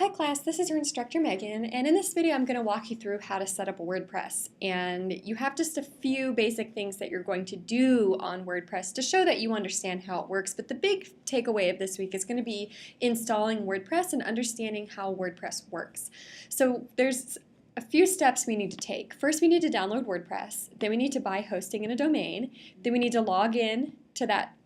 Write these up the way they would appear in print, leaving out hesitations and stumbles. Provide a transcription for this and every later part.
Hi class, this is your instructor Megan, and in this video I'm going to walk you through how to set up a WordPress. And you have just a few basic things that you're going to do on WordPress to show that you understand how it works, but the big takeaway of this week is going to be installing WordPress and understanding how WordPress works. So there's a few steps we need to take. First, we need to download WordPress, then we need to buy hosting and a domain, then we need to log in to that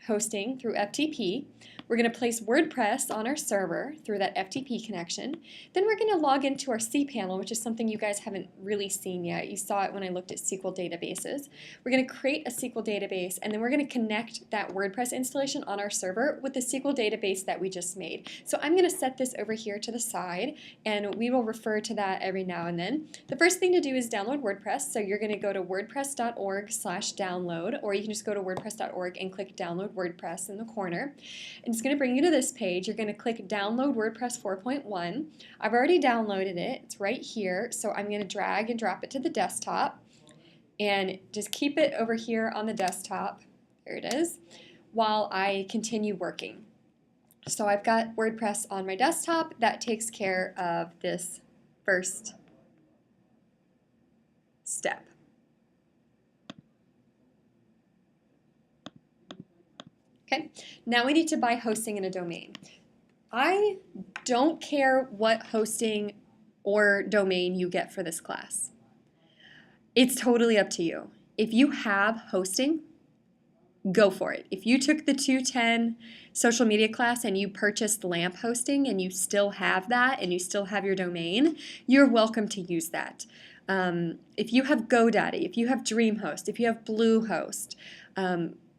hosting through FTP. We're going to place WordPress on our server through that FTP connection. Then we're going to log into our cPanel, which is something you guys haven't really seen yet. You saw it when I looked at SQL databases. We're going to create a SQL database, and then we're going to connect that WordPress installation on our server with the SQL database that we just made. So I'm going to set this over here to the side, and we will refer to that every now and then. The first thing to do is download WordPress. So you're going to go to wordpress.org/download, or you can just go to wordpress.org and click Download WordPress in the corner. And it's going to bring you to this page. You're going to click Download WordPress 4.1. I've already downloaded it. It's right here. So I'm going to drag and drop it to the desktop and just keep it over here on the desktop. There it is, while I continue working. So I've got WordPress on my desktop. That takes care of this first step. Okay, now we need to buy hosting and a domain. I don't care what hosting or domain you get for this class. It's totally up to you. If you have hosting, go for it. If you took the 210 social media class and you purchased LAMP hosting and you still have that and you still have your domain, you're welcome to use that. If you have GoDaddy, if you have DreamHost, if you have Bluehost,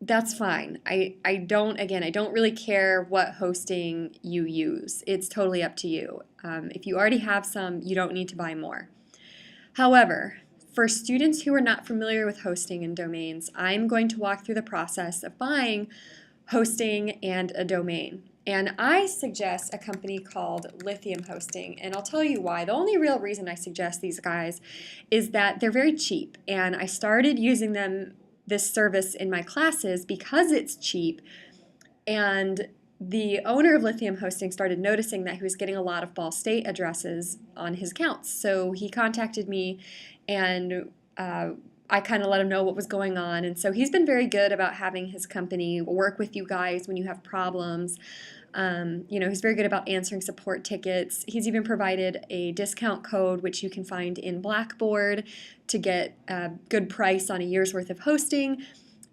that's fine. I don't really care what hosting you use. It's totally up to you. If you already have some, you don't need to buy more. However, for students who are not familiar with hosting and domains, I'm going to walk through the process of buying hosting and a domain. And I suggest a company called Lithium Hosting, and I'll tell you why. The only real reason I suggest these guys is that they're very cheap, and I started using this service in my classes because it's cheap, and the owner of Lithium Hosting started noticing that he was getting a lot of Ball State addresses on his accounts. So he contacted me, and I kind of let him know what was going on. And so he's been very good about having his company work with you guys when you have problems. He's very good about answering support tickets. He's even provided a discount code, which you can find in Blackboard, to get a good price on a year's worth of hosting.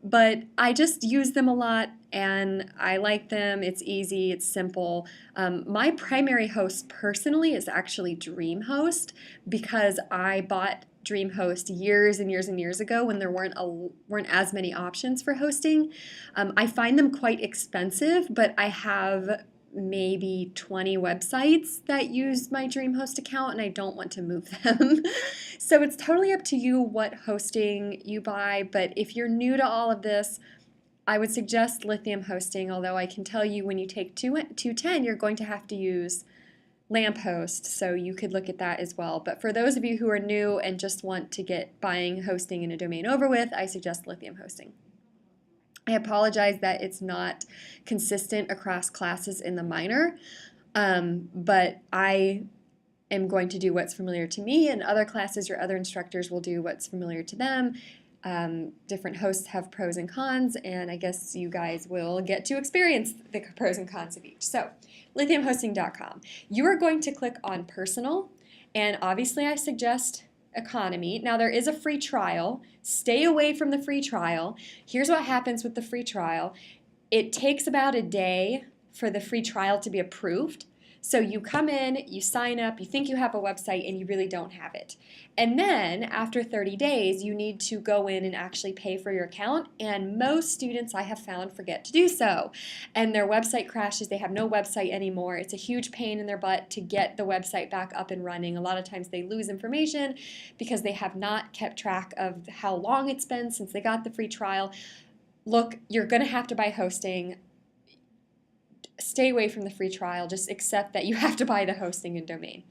But I just use them a lot, and I like them. It's easy, it's simple. My primary host personally is actually DreamHost, because I bought DreamHost years and years and years ago when there weren't as many options for hosting. I find them quite expensive, but I have maybe 20 websites that use my DreamHost account, and I don't want to move them. So it's totally up to you what hosting you buy, but if you're new to all of this, I would suggest Lithium Hosting, although I can tell you when you take 210, you're going to have to use LAMP host, so you could look at that as well. But for those of you who are new and just want to get buying hosting and a domain over with, I suggest Lithium Hosting. I apologize that it's not consistent across classes in the minor, but I am going to do what's familiar to me, and other classes or other instructors will do what's familiar to them. Different hosts have pros and cons, and I guess you guys will get to experience the pros and cons of each. So, lithiumhosting.com. You are going to click on Personal, and obviously I suggest Economy. Now there is a free trial. Stay away from the free trial. Here's what happens with the free trial. It takes about a day for the free trial to be approved. So you come in, you sign up, you think you have a website, and you really don't have it. And then after 30 days, you need to go in and actually pay for your account, and most students I have found forget to do so. And their website crashes, they have no website anymore. It's a huge pain in their butt to get the website back up and running. A lot of times they lose information because they have not kept track of how long it's been since they got the free trial. Look, you're going to have to buy hosting. Stay away from the free trial. Just accept that you have to buy the hosting and domain.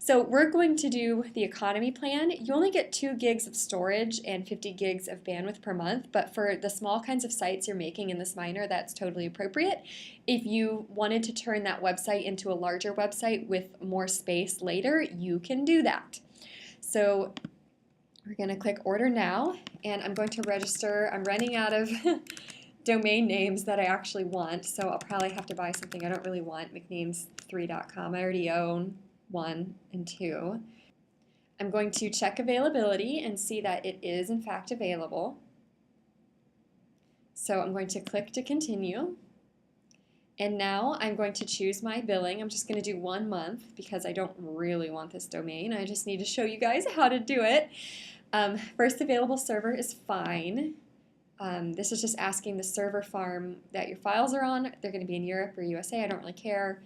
So we're going to do the economy plan. You only get 2 gigs of storage and 50 gigs of bandwidth per month, but for the small kinds of sites you're making in this minor, that's totally appropriate. If you wanted to turn that website into a larger website with more space later, you can do that. So we're going to click order now, and I'm going to register. I'm running out of domain names that I actually want, so I'll probably have to buy something I don't really want, mcnames3.com. I already own 1 and 2. I'm going to check availability and see that it is in fact available. So I'm going to click to continue. And now I'm going to choose my billing. I'm just going to do 1 month because I don't really want this domain. I just need to show you guys how to do it. First available server is fine. This is just asking the server farm that your files are on. They're going to be in Europe or USA. I don't really care.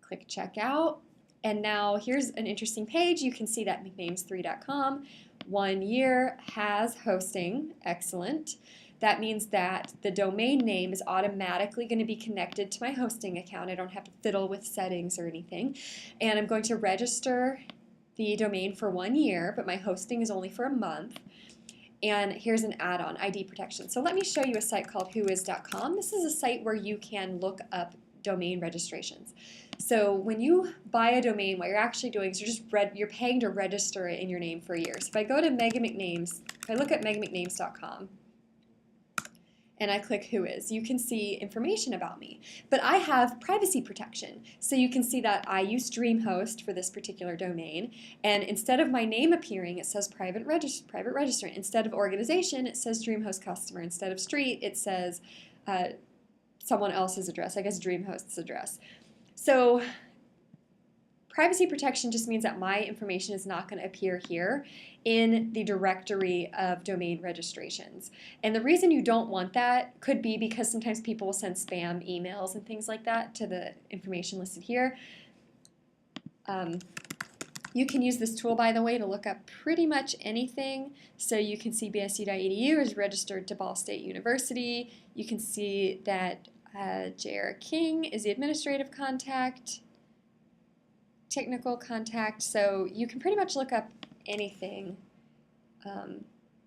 Click checkout, and now here's an interesting page. You can see that mcnames3.com 1 year has hosting. Excellent. That means that the domain name is automatically going to be connected to my hosting account. I don't have to fiddle with settings or anything. And I'm going to register the domain for 1 year, but my hosting is only for a month. And here's an add-on, ID protection. So let me show you a site called whois.com. This is a site where you can look up domain registrations. So when you buy a domain, what you're actually doing is you're paying to register it in your name for a year. So if I go to Mega McNames, if I look at megamcnames.com and I click Whois, you can see information about me. But I have privacy protection. So you can see that I use DreamHost for this particular domain, and instead of my name appearing, it says private registrant. Instead of organization, it says DreamHost customer. Instead of street, it says someone else's address, I guess DreamHost's address. So privacy protection just means that my information is not going to appear here in the directory of domain registrations. And the reason you don't want that could be because sometimes people will send spam emails and things like that to the information listed here. You can use this tool, by the way, to look up pretty much anything. So you can see bsu.edu is registered to Ball State University. You can see that J.R. King is the administrative contact, technical contact, so you can pretty much look up anything.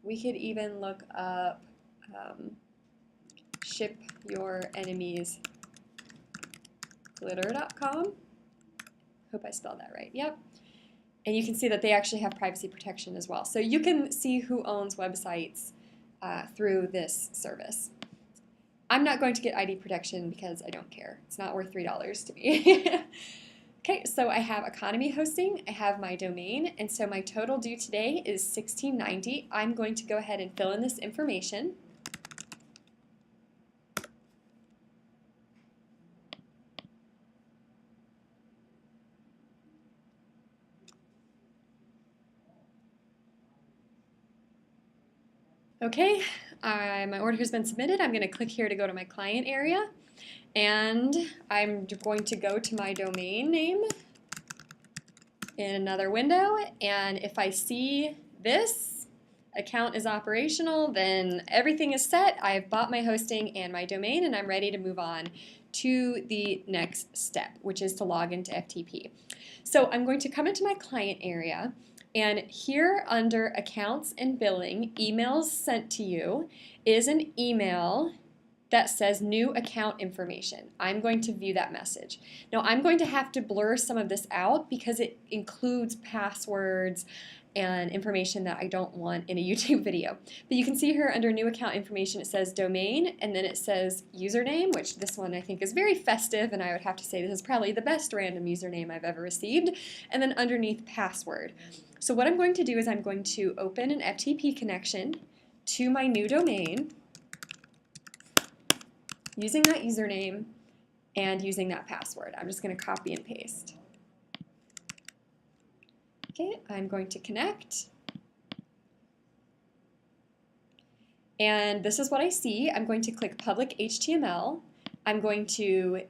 We could even look up ship your enemies glitter.com. Hope I spelled that right. Yep. And you can see that they actually have privacy protection as well. So you can see who owns websites through this service. I'm not going to get ID protection because I don't care. It's not worth $3 to me. Okay, so I have economy hosting, I have my domain, and so my total due today is $16.90. I'm going to go ahead and fill in this information. Okay, my order has been submitted. I'm going to click here to go to my client area, and I'm going to go to my domain name in another window, and if I see this account is operational, then everything is set. I've bought my hosting and my domain, and I'm ready to move on to the next step, which is to log into FTP. So I'm going to come into my client area, and here under accounts and billing, emails sent to you is an email that says new account information. I'm going to view that message. Now I'm going to have to blur some of this out because it includes passwords and information that I don't want in a YouTube video. But you can see here under new account information it says domain, and then it says username, which this one I think is very festive, and I would have to say this is probably the best random username I've ever received, and then underneath password. So what I'm going to do is I'm going to open an FTP connection to my new domain using that username and using that password. I'm just going to copy and paste. Okay, I'm going to connect. And this is what I see. I'm going to click public HTML. I'm going to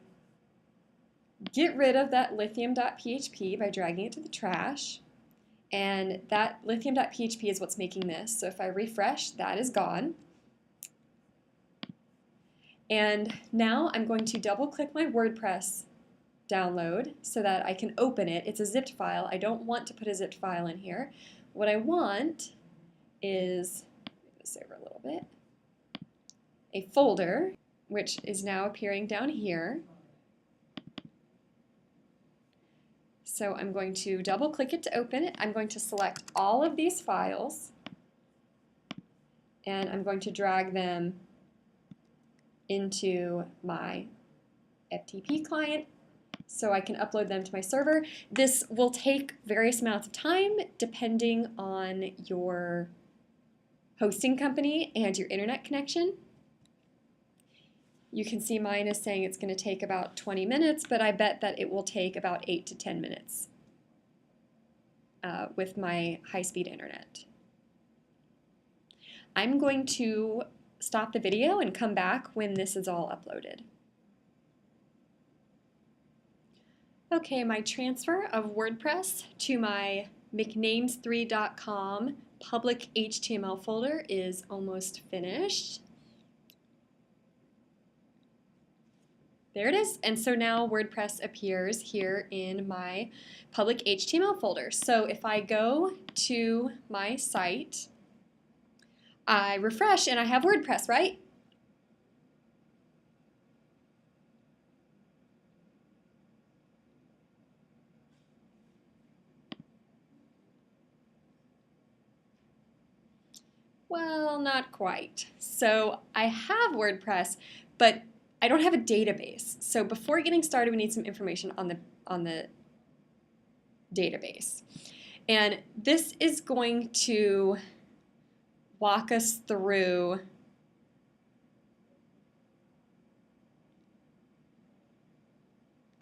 get rid of that lithium.php by dragging it to the trash. And that lithium.php is what's making this. So if I refresh, that is gone. And now I'm going to double click my WordPress download so that I can open it. It's a zipped file. I don't want to put a zipped file in here. What I want is, this over a little bit, a folder, which is now appearing down here. So I'm going to double click it to open it. I'm going to select all of these files and I'm going to drag them into my FTP client so I can upload them to my server. This will take various amounts of time depending on your hosting company and your internet connection. You can see mine is saying it's going to take about 20 minutes, but I bet that it will take about 8 to 10 minutes with my high-speed internet. I'm going to stop the video and come back when this is all uploaded. Okay, my transfer of WordPress to my mcnames3.com public HTML folder is almost finished. There it is. And so now WordPress appears here in my public HTML folder. So if I go to my site, I refresh and I have WordPress, right? Well, not quite. So I have WordPress, but I don't have a database. So before getting started, we need some information on the database. And this is going to walk us through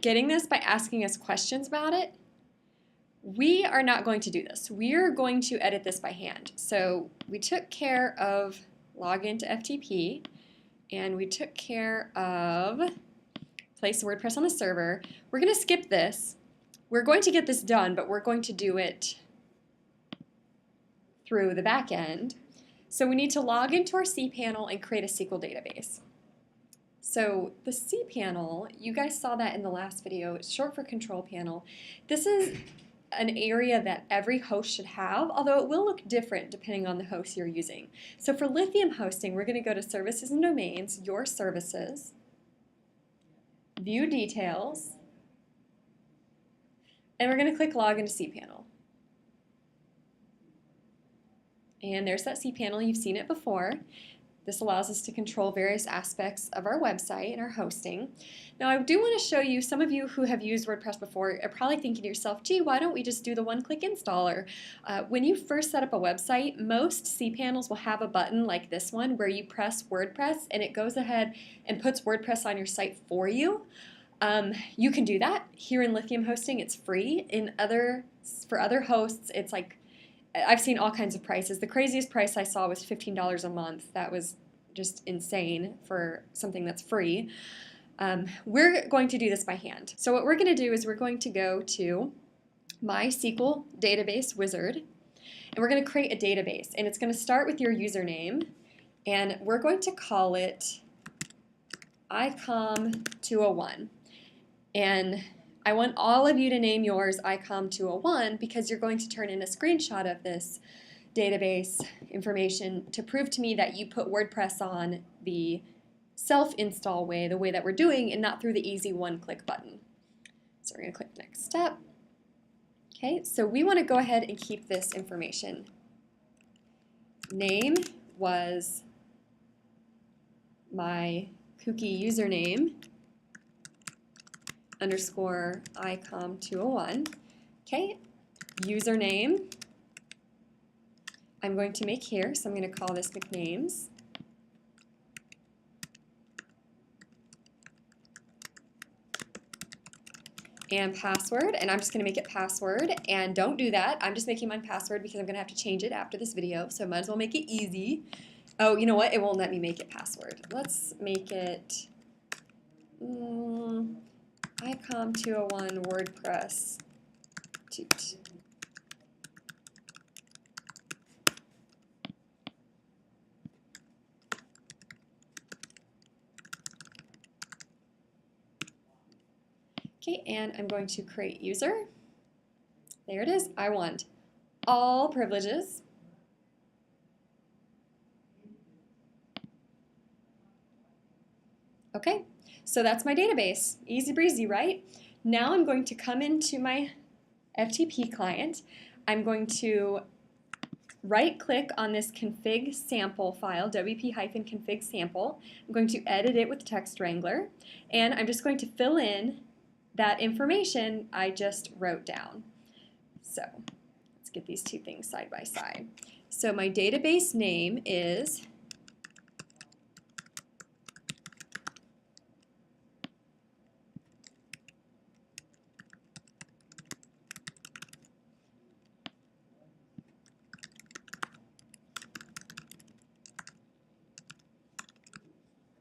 getting this by asking us questions about it. We are not going to do this. We are going to edit this by hand. So we took care of login to FTP, and we took care of place WordPress on the server. We're going to skip this. We're going to get this done, but we're going to do it through the back end. So we need to log into our cPanel and create a SQL database. So the cPanel, you guys saw that in the last video. It's short for control panel. This is an area that every host should have, although it will look different depending on the host you're using. So for Lithium hosting, we're going to go to Services and Domains, Your Services, View Details, and we're going to click Log into cPanel. And there's that cPanel. You've seen it before. This allows us to control various aspects of our website and our hosting. Now, I do want to show you, some of you who have used WordPress before are probably thinking to yourself, gee, why don't we just do the one-click installer? When you first set up a website, most cPanels will have a button like this one where you press WordPress and it goes ahead and puts WordPress on your site for you. You can do that. Here in Lithium hosting, it's free. For other hosts, it's like, I've seen all kinds of prices. The craziest price I saw was $15 a month. That was just insane for something that's free. We're going to do this by hand. So what we're going to do is we're going to go to MySQL Database Wizard, and we're going to create a database. And it's going to start with your username, and we're going to call it ICOM201. And I want all of you to name yours ICOM201 because you're going to turn in a screenshot of this database information to prove to me that you put WordPress on the self-install way, the way that we're doing, and not through the easy one-click button. So we're going to click Next Step. Okay, so we want to go ahead and keep this information. Name was my kooky username underscore ICOM201. Okay, username I'm going to make here, so I'm going to call this McNames. And password, and I'm just going to make it password, and don't do that. I'm just making mine password because I'm going to have to change it after this video, so I might as well make it easy. Oh, you know what? It won't let me make it password. Let's make it ICOM201 WordPress toot. Okay, and I'm going to create user. There it is. I want all privileges. Okay, so that's my database. Easy breezy, right? Now I'm going to come into my FTP client. I'm going to right-click on this config sample file, wp-config sample. I'm going to edit it with Text Wrangler, and I'm just going to fill in that information I just wrote down. So let's get these two things side by side. So my database name is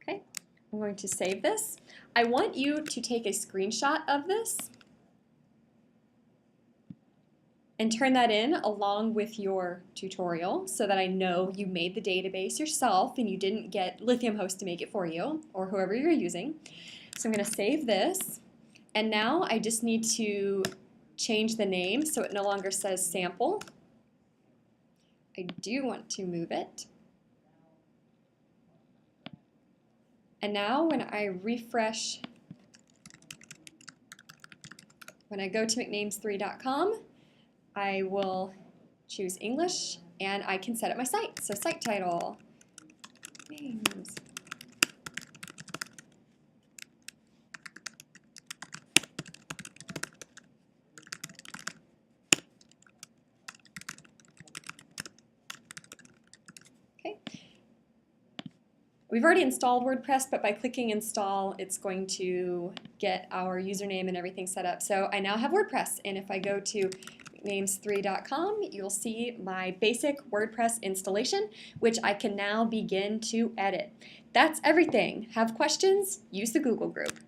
okay. I'm going to save this. I want you to take a screenshot of this and turn that in along with your tutorial so that I know you made the database yourself and you didn't get Lithium Host to make it for you or whoever you're using. So I'm going to save this, and now I just need to change the name so it no longer says sample. I do want to move it. And now when I refresh, when I go to mcnames3.com, I will choose English and I can set up my site. So site title, names. Okay. We've already installed WordPress, but by clicking install, it's going to get our username and everything set up. So I now have WordPress, and if I go to names3.com, you'll see my basic WordPress installation, which I can now begin to edit. That's everything. Have questions? Use the Google group.